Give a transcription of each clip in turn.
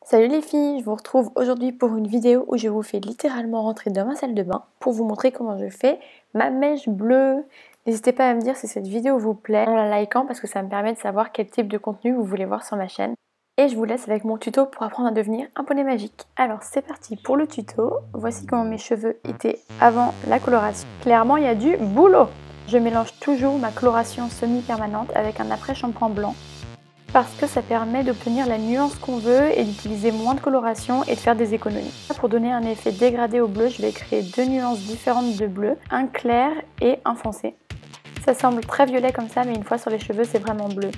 Salut les filles, je vous retrouve aujourd'hui pour une vidéo où je vous fais littéralement rentrer dans ma salle de bain pour vous montrer comment je fais ma mèche bleue. N'hésitez pas à me dire si cette vidéo vous plaît en la likant parce que ça me permet de savoir quel type de contenu vous voulez voir sur ma chaîne. Et je vous laisse avec mon tuto pour apprendre à devenir un poney magique. Alors c'est parti pour le tuto. Voici comment mes cheveux étaient avant la coloration. Clairement il y a du boulot. Je mélange toujours ma coloration semi-permanente avec un après-shampoing blanc, parce que ça permet d'obtenir la nuance qu'on veut et d'utiliser moins de coloration et de faire des économies. Pour donner un effet dégradé au bleu, je vais créer deux nuances différentes de bleu, un clair et un foncé. Ça semble très violet comme ça, mais une fois sur les cheveux, c'est vraiment bleu.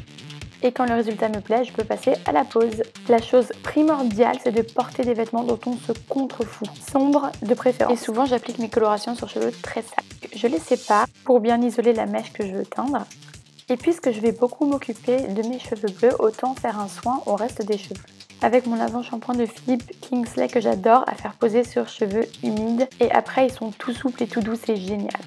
Et quand le résultat me plaît, je peux passer à la pose. La chose primordiale, c'est de porter des vêtements dont on se contrefout, sombres de préférence. Et souvent, j'applique mes colorations sur cheveux très sales. Je les sépare pour bien isoler la mèche que je veux teindre. Et puisque je vais beaucoup m'occuper de mes cheveux bleus, autant faire un soin au reste des cheveux. Avec mon avant-shampoing de Philippe Kingsley que j'adore à faire poser sur cheveux humides. Et après, ils sont tout souples et tout doux, c'est génial.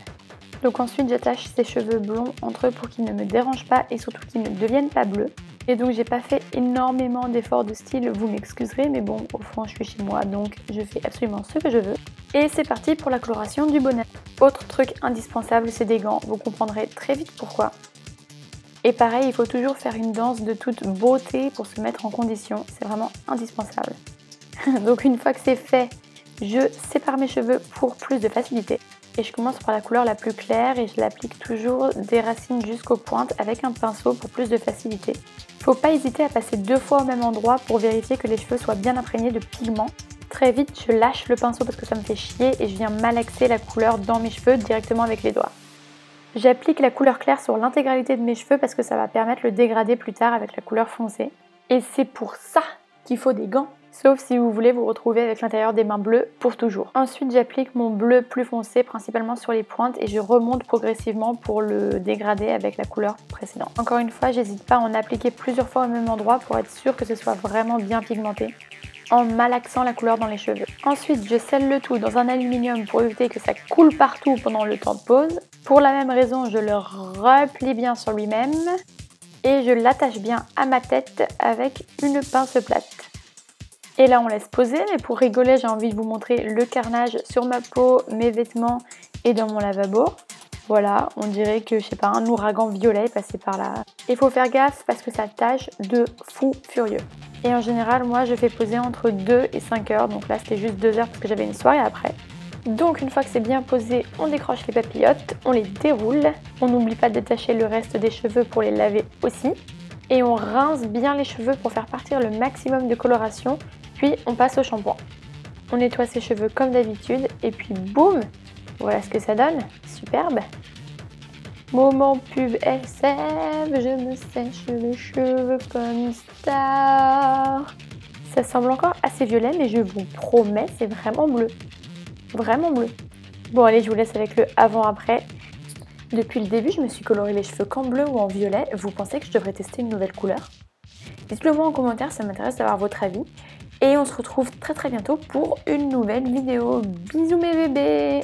Donc ensuite, j'attache ces cheveux blonds entre eux pour qu'ils ne me dérangent pas et surtout qu'ils ne deviennent pas bleus. Et donc, j'ai pas fait énormément d'efforts de style, vous m'excuserez, mais bon, au fond, je suis chez moi, donc je fais absolument ce que je veux. Et c'est parti pour la coloration du bonnet. Autre truc indispensable, c'est des gants. Vous comprendrez très vite pourquoi. Et pareil, il faut toujours faire une danse de toute beauté pour se mettre en condition, c'est vraiment indispensable. Donc une fois que c'est fait, je sépare mes cheveux pour plus de facilité. Et je commence par la couleur la plus claire et je l'applique toujours des racines jusqu'aux pointes avec un pinceau pour plus de facilité. Faut pas hésiter à passer deux fois au même endroit pour vérifier que les cheveux soient bien imprégnés de pigments. Très vite, je lâche le pinceau parce que ça me fait chier et je viens malaxer la couleur dans mes cheveux directement avec les doigts. J'applique la couleur claire sur l'intégralité de mes cheveux parce que ça va permettre le dégradé plus tard avec la couleur foncée. Et c'est pour ça qu'il faut des gants, sauf si vous voulez vous retrouver avec l'intérieur des mains bleues pour toujours. Ensuite, j'applique mon bleu plus foncé principalement sur les pointes et je remonte progressivement pour le dégrader avec la couleur précédente. Encore une fois, j'hésite pas à en appliquer plusieurs fois au même endroit pour être sûr que ce soit vraiment bien pigmenté, en malaxant la couleur dans les cheveux. Ensuite, je scelle le tout dans un aluminium pour éviter que ça coule partout pendant le temps de pose. Pour la même raison, je le replie bien sur lui-même et je l'attache bien à ma tête avec une pince plate. Et là, on laisse poser, mais pour rigoler, j'ai envie de vous montrer le carnage sur ma peau, mes vêtements et dans mon lavabo. Voilà, on dirait que, je sais pas, un ouragan violet est passé par là. Il faut faire gaffe parce que ça tâche de fou furieux. Et en général, moi, je fais poser entre 2 et 5 heures. Donc là, c'était juste 2 heures parce que j'avais une soirée après. Donc une fois que c'est bien posé, on décroche les papillotes, on les déroule. On n'oublie pas de détacher le reste des cheveux pour les laver aussi. Et on rince bien les cheveux pour faire partir le maximum de coloration. Puis on passe au shampoing. On nettoie ses cheveux comme d'habitude. Et puis boum, voilà ce que ça donne. Superbe. Moment pub SF, je me sèche les cheveux comme une star. Ça semble encore assez violet, mais je vous promets, c'est vraiment bleu. Vraiment bleu. Bon allez, je vous laisse avec le avant-après. Depuis le début, je me suis coloré les cheveux qu'en bleu ou en violet. Vous pensez que je devrais tester une nouvelle couleur? Dites-le moi en commentaire, ça m'intéresse d'avoir votre avis. Et on se retrouve très bientôt pour une nouvelle vidéo. Bisous mes bébés!